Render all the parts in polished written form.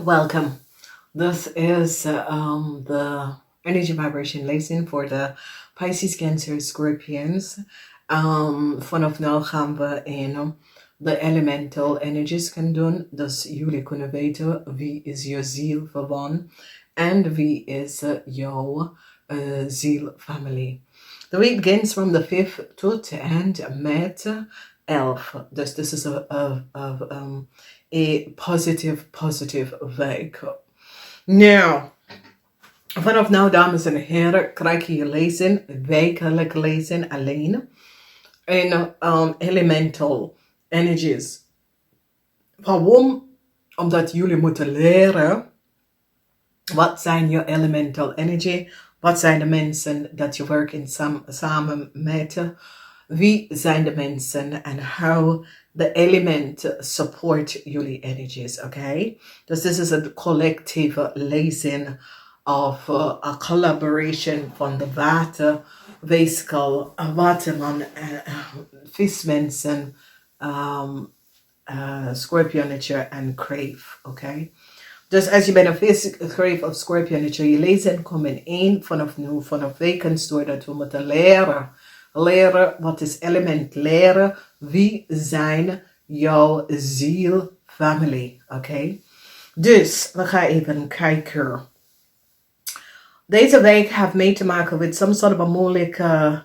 Welcome. This is the energy vibration lezing voor de Pisces, Cancer, Scorpions. Vanaf nu gaan we in de elemental energies gaan doen. Dus jullie kunnen weten wie is je ziel verwant en wie is jouw ziel family. The week begins from the 5th tot and met 11. Dus this is a positive week. Nou, vanaf nou, dames en heren, krijg je lezing, wekelijkse lezing alleen in elemental energies. Waarom? Omdat jullie moeten leren wat zijn je elemental energy, wat zijn de mensen dat je werkt samen met, wie zijn de mensen en how the element support jullie energies, okay? Dus this is a collective lezing of a collaboration van de waterweeskal, waterman, vismensen, Schorpionnetje en Kreeft, okay? Dus als je bent een vis, Kreeft of Schorpionnetje, je lezen komen één vanaf nu, vanaf wekens, doordat we moeten leren wat is element, leren wie zijn jouw ziel family, oké? Dus we gaan even kijken. Deze week heeft mee te maken met some sort of a moeilijke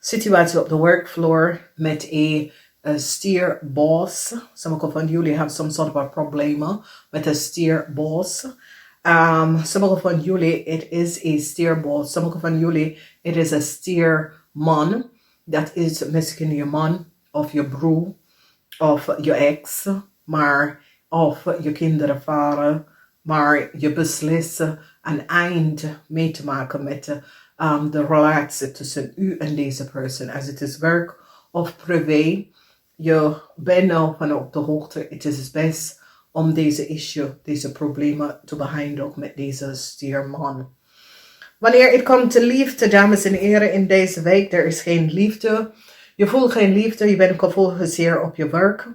situatie op de workfloor met een steerboss. Sommige van jullie hebben some sort of a problemen met een steerboss. Sommige van jullie, it is a steerboss. Sommige van jullie, it is a steerman. Dat is misschien je man of je broer of je ex, maar of je kinderen vader, maar je beslissen een eind mee te maken met de relatie tussen u en deze persoon. Als het is werk of privé, je bent nou van op de hoogte. Het is best om deze issue, deze problemen te behandelen met deze stierman. Wanneer het komt te liefde, dames en heren, in deze week, er is geen liefde. Je voelt geen liefde, je bent gefocust op je werk.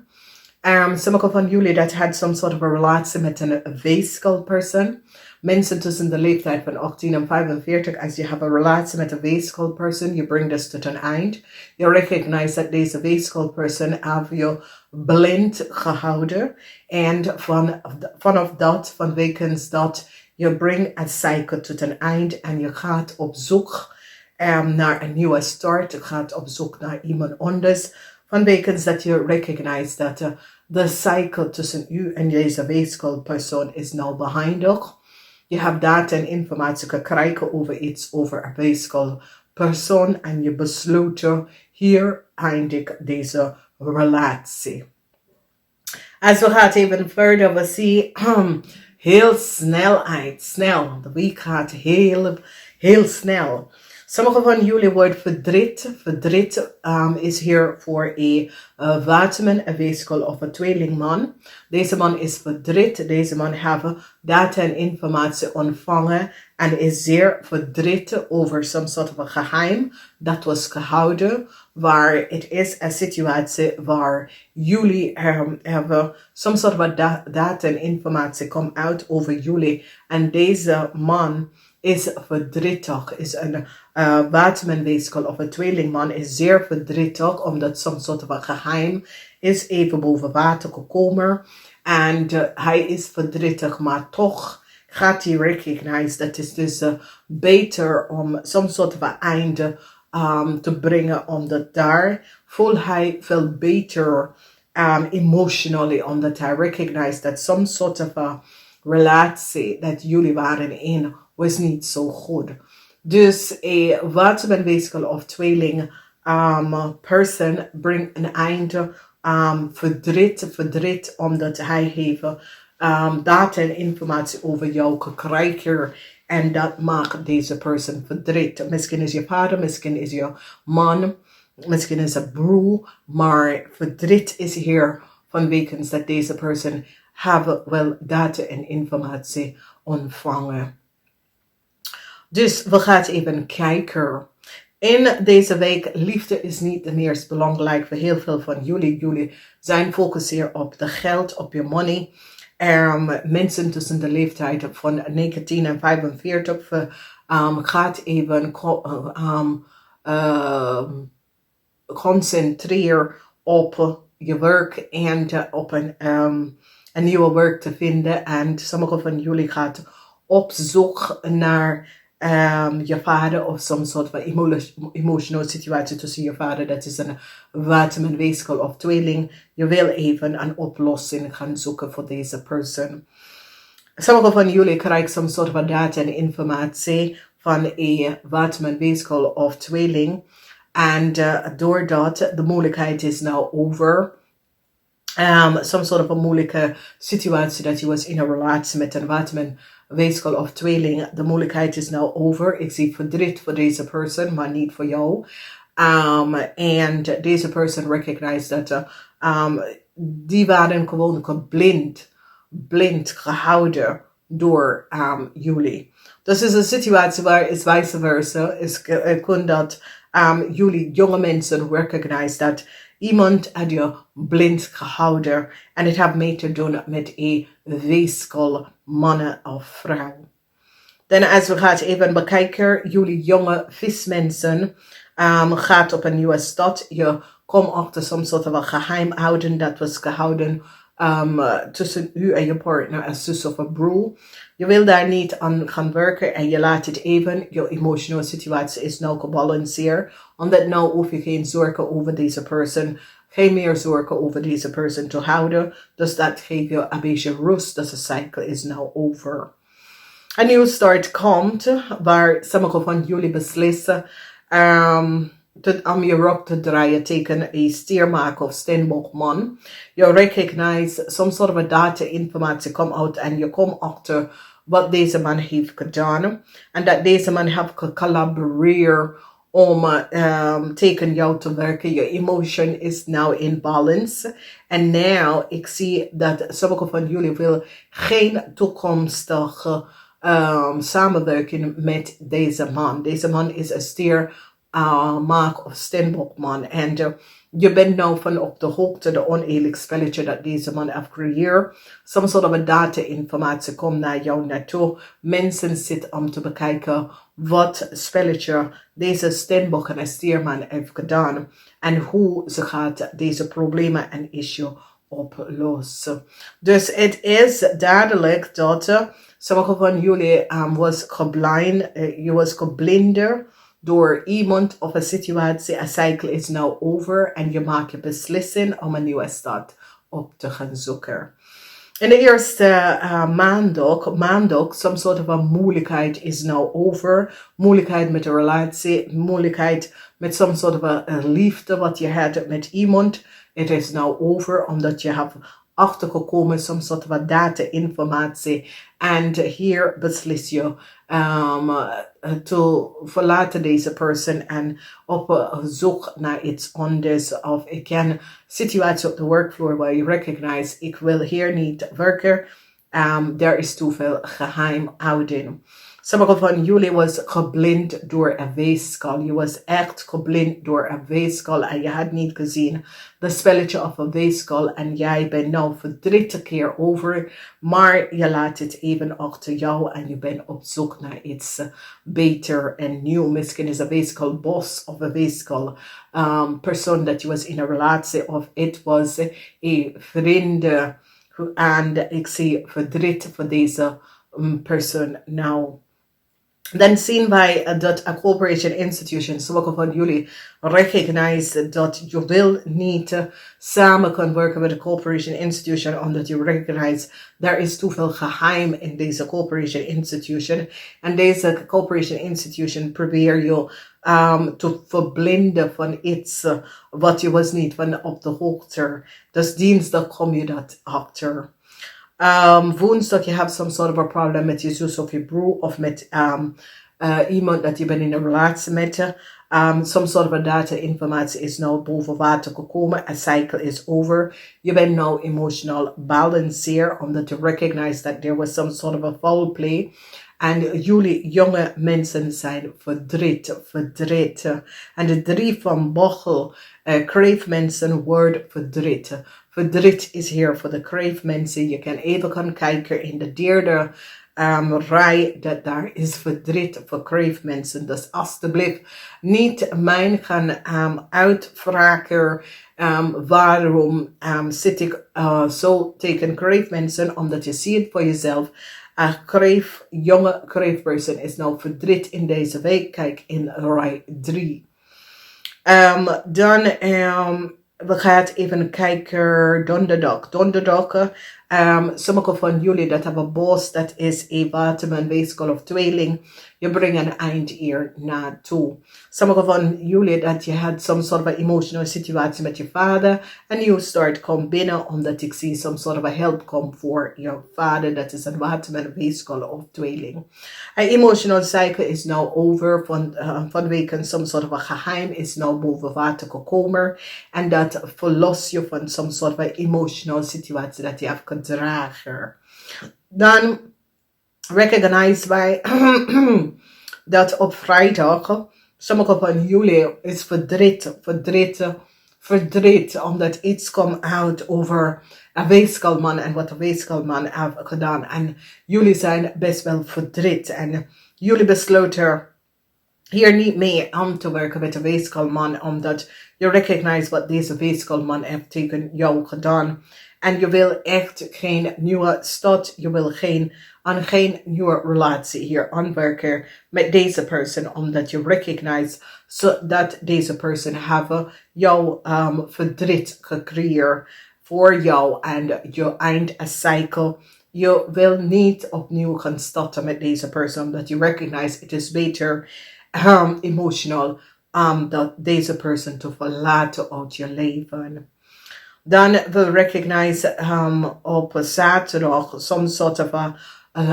Sommige van jullie dat had some sort of a relatie met een weeskal person. Mensen tussen de leeftijd van 18 en 45, als je hebt een relatie met een weeskal person, je brengt this tot een eind. Je recognize dat deze weeskal person heeft je blind gehouden. En vanaf dat, van wekens dat, je brengt het cycle tot een eind en je gaat op zoek naar een nieuwe start. Je gaat op zoek naar iemand anders. Van wekens dat je recognize dat de cycle tussen u en deze weeskal persoon is nou behindig. Je hebt data en informatie gekregen over iets, over een weeskal persoon en je besloten hier eindig deze relatie. Als we gaan even verder, we zien heel snel. De week gaat heel snel. Sommige van jullie worden verdriet. Verdriet is hier voor een waterman, een weeskal of een tweelingman. Deze man is verdriet. Deze man heeft data en informatie ontvangen en is zeer verdrietig over some sort of een geheim dat was gehouden. Waar het is een situatie waar jullie hebben some sort of data en informatie komt uit over jullie. En deze man is verdrietig, is een watermanweeskal of een tweelingman is zeer verdrietig omdat some sort of een geheim is even boven water gekomen. En hij is verdrietig, maar toch gaat hij recognize dat het is dus beter om some sort of een einde te brengen, omdat daar voelt hij veel beter emotionally, omdat hij recognize dat some sort of a relatie dat jullie waren in was niet zo goed. Dus een watermanweeskal of tweeling person brengt een einde verdriet omdat hij heeft data en informatie over jou gekregen en dat maakt deze persoon verdriet. Misschien is je vader, misschien is je man, misschien is het broer, maar verdriet is hier vanwege dat deze persoon hebben wel data en informatie ontvangen. Dus we gaan even kijken. In deze week, liefde is niet de meest belangrijk voor heel veel van jullie. Jullie zijn gefocust hier op de geld, op je money. mensen tussen de leeftijd van 19 en 45 gaat even concentreer op je werk en op een nieuwe werk te vinden. En sommige van jullie gaat op zoek naar je vader of some soort van emotional situatie tussen je vader. Dat is een waterman, weeskal of tweeling. Je wil even een oplossing gaan zoeken voor deze persoon. Sommige van jullie krijgen some soort van data en informatie van een waterman, weeskal of tweeling. En doordat de moeilijkheid is nou over. Some sort of een moeilijke situatie dat je was in een relatie met een waterman, weeskal of tweeling. De moeilijkheid is nou over. Ik zie verdriet voor deze persoon, maar niet voor jou. En deze persoon recognized dat die waren gewoon blind gehouden door jullie. Dus is een situatie waar is vice versa. Kon dat jullie jonge mensen recognize dat iemand had je blind gehouden. En het heeft mee te doen met een weeskal, mannen of vrouw. Dan als we gaan even bekijken, jullie jonge vismensen gaat op een nieuwe stad. Je komt achter soms soort van geheim houden dat was gehouden tussen u en je partner, een zus of een broer. Je wil daar niet aan gaan werken en je laat het even. Je emotionele situatie is nou gebalanceerd. Omdat nou hoef je geen zorgen over deze persoon. Geen meer zorgen over deze persoon te houden. Dus dat geeft je een beetje rust. Dus de cycle is nou over. Een nieuwe start komt waar sommige van jullie beslissen om je rok te draaien tegen een stiermaker of steenbokman. Je recognize some sort of data informatie komt uit en je komt achter wat deze man heeft gedaan. En dat deze man heeft gecollaboreerd om tegen jou te werken. Je emotion is now in balance. En now ik zie dat sommige van jullie wil geen toekomstige samenwerking met deze man. Deze man is een stier. Maak of steenbokman. En je bent nou van op de hoogte de oneerlijk spelletje dat deze man heeft gecreëerd. Soms soort van data-informatie komt naar jou naartoe. Mensen zitten om te bekijken wat spelletje deze steenbok en stierman heeft gedaan. En hoe ze gaat deze problemen en issue oplossen. Dus het is duidelijk dat sommige van jullie was geblinder door iemand of een situatie. Een cycle is nou over en je maakt je beslissing om een nieuwe start op te gaan zoeken. In de eerste maandag, some soort van moeilijkheid is nou over. Moeilijkheid met een relatie, moeilijkheid met some soort van liefde wat je had met iemand. Het is nou over omdat je hebt achtergekomen some soort van data informatie. En hier beslis je te verlaten deze persoon en op zoek naar iets anders. Of ik ken situatie op de workvloer waar je recognize, ik wil hier niet werken. Er is te veel geheimhouding. Sommige van jullie was geblind door een weeskal. Je was echt geblind door een weeskal en je had niet gezien de spelletje of een weeskal. En jij bent nou voor 3e keer over, maar je laat het even achter jou en je bent op zoek naar iets beter en nieuw. Misschien is een weeskal boss of een weeskal persoon dat je was in een relatie of het was een vriend. En ik zie verdriet voor deze persoon nou. Dan zien wij dat een corporation institution, sommige van jullie recognize dat je wil niet samen kan werken met een corporation institution, omdat je recognize er is te veel geheim in deze corporation institution. En deze corporation institution probeer je te verblinden van iets wat je was niet van op de hoogte. Dus dinsdag kom je dat achter. Woensdag je hebt some sort of a problem met je zus of je broer of met iemand dat je bent in een relatie met. Some sort of a data informatie is nou boven water gekomen. A cycle is over. Je bent nou emotional balanceerd omdat je recognize that there was some sort of a foul play. En jullie jonge mensen zijn verdriet. En de 3 van Bochel, Kreeft mensen wordt verdriet. Verdriet is hier voor de Kreeft mensen. Je kan even gaan kijken in de derde rij, dat daar is verdriet voor Kreeft mensen. Dus alsjeblieft niet mijn gaan uitvragen waarom zit ik zo tegen Kreeft mensen, omdat je ziet voor jezelf. Jonge Kreeft person is nou verdriet in deze week. Kijk in rij 3. Dan we gaan even kijken donderdag. Sommige van jullie dat hebben boos, dat is een waterman, weeskal of tweeling. Je brengt een eind hier naartoe. Sommige van jullie dat je had some sort of emotional situatie met je vader. En you start kom binnen omdat ik zie some sort of help kom voor je vader. Dat is een waterman, weeskal of tweeling. Een emotional cycle is nou over. Vanwege some sort of geheim is nou boven water gekomen. En dat verlos je van some sort of emotional situatie dat je hebt gedragen. Dan recognize wij dat op vrijdag sommige van jullie is verdriet omdat iets komt uit over een weeskalman en wat een weeskalman heeft gedaan. En jullie zijn best wel verdriet en jullie besloten hier niet mee aan te werken met de weeskalman, omdat je recognize wat deze weeskalman heeft tegen jou gedaan. En je wil echt geen nieuwe start, je wil geen nieuwe relatie hier aanwerken met deze persoon, omdat je recognize dat deze persoon heeft jouw verdriet gecreëerd voor jou en je eind een cycle. Je wil niet opnieuw gaan starten met deze persoon, omdat je recognize het is beter emotional dat deze persoon te verlaten uit je leven. Dan we recognize op zaterdag some sort of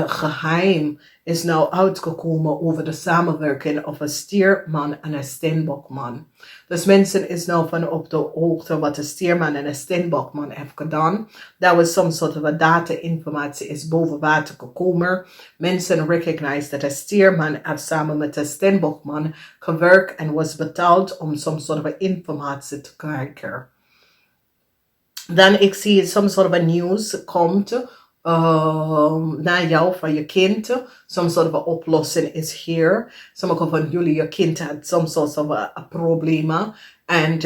geheim is nou uitgekomen over de samenwerking van een stierman en een steenbokman. Dus mensen is nou van op de hoogte wat een stierman en een steenbokman heeft gedaan. Dat was some sort of data-informatie is boven water gekomen. Mensen recognize dat een stierman heeft samen met een steenbokman gewerkt en was betaald om some sort of informatie te krijgen. Dan ik zie some sort of nieuws komt naar jou van je kind. Some sort of oplossing is here. Sommige van jullie, je kind had some sort of problemen. En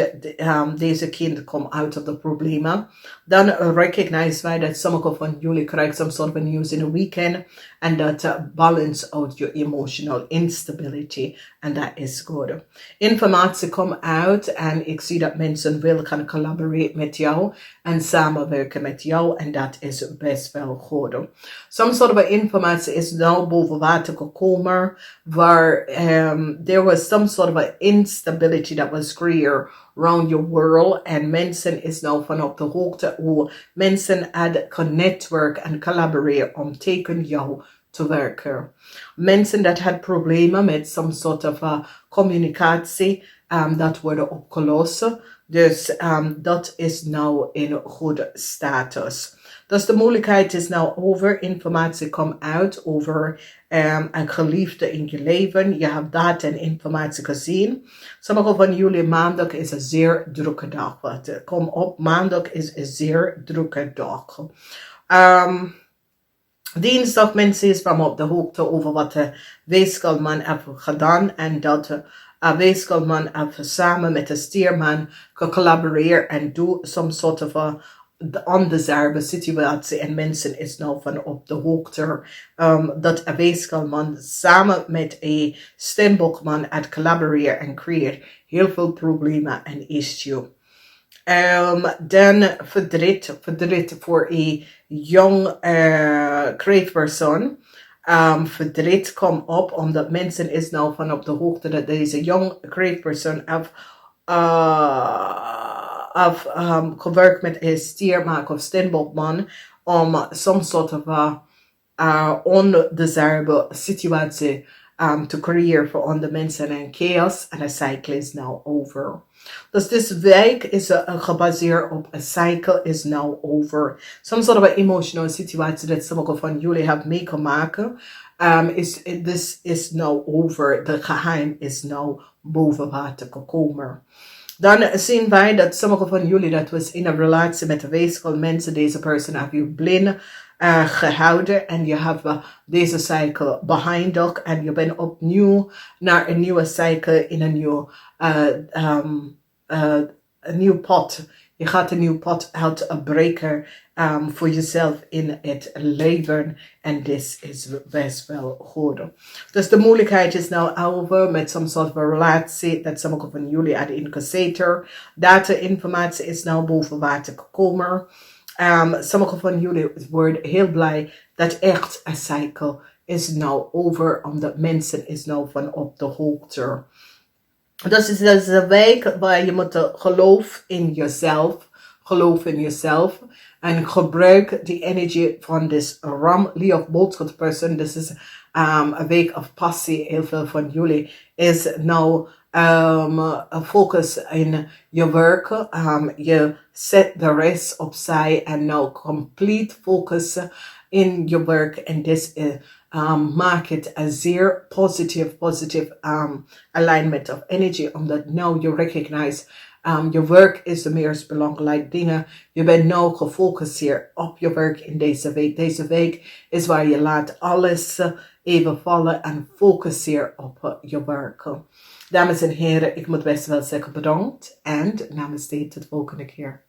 deze kind komt uit op de problemen. Dan recognize wij dat sommige van jullie krijgen some sort of news in a weekend. En dat balance out your emotional instability. En dat is goed. Informatie komt uit en ik zie dat mensen willen gaan collaboreren met jou. En samenwerken met jou. En dat is best wel goed. Some sort of informatie is nou boven water gekomen. Waar there was some sort of instability that was created around your world. En mensen is nou van op de hoogte hoe mensen kan netwerken en collaboreren om tegen jou te werken. Mensen dat had problemen met some sort of communicatie, dat worden opgelost. Dus dat is nou in goede status. Dus de mogelijkheid is nou over. Informatie komt uit over een geliefde in je leven. Je hebt data en informatie gezien. Sommige van jullie maandag is een zeer drukke dag. Kom op, maandag is een zeer drukke dag. Dinsdag mensen is van op de hoogte over wat de weeskalman heeft gedaan. En dat de weeskalman heeft samen met de stierman gecollaboreerd en doet some sort of de undesirable situatie en mensen is nou van op de hoogte dat een weeskalman samen met een steenbokman het collaboreren en creëert heel veel problemen en issue. Dan verdriet voor een jong kreeftpersoon. Verdriet komt op omdat mensen is nou van op de hoogte dat deze jong kreeftpersoon heeft gewerkt met een stiermaak of steenbokman om some sort of undesirable situatie te creëren voor andere mensen en chaos. En de cycle is now over. Dus deze week is gebaseerd op een cycle is now over. Some sort of an emotional situatie dat sommige van jullie hebben meegemaakt. This is now over. De geheim is now boven water gekomen. Dan zien wij dat sommige van jullie dat was in een relatie met wezenlijke mensen. Deze persoon heeft je blind gehouden en je hebt deze cycle behind ook en je bent opnieuw naar een nieuwe cycle in een nieuw pad. Je gaat een nieuw pad uitbreken voor jezelf in het leven en dit is best wel goed. Dus de moeilijkheid is nou over met some sort of relatie dat sommige van jullie hadden ingezeten. Data-informatie is nou boven water gekomen. Sommige van jullie worden heel blij dat echt een cycle is nou over, omdat mensen is nou van op de hoogte. Dus het is een week waar je moet geloof in jezelf. Geloof in jezelf. En gebruik die energie van this ram, of boodschap person. This is een week of passie. Heel veel van jullie is nou focus in je werk. Je zet de rest opzij en nou complete focus in je werk. En dit maak het een zeer positive alignment of energy. Omdat now you recognize je werk is de meest belangrijke dingen. Je bent nou gefocust hier op je werk in deze week. Deze week is waar je laat alles even vallen en focus hier op je werk. Dames en heren, ik moet best wel zeggen bedankt. En namaste tot de volgende keer.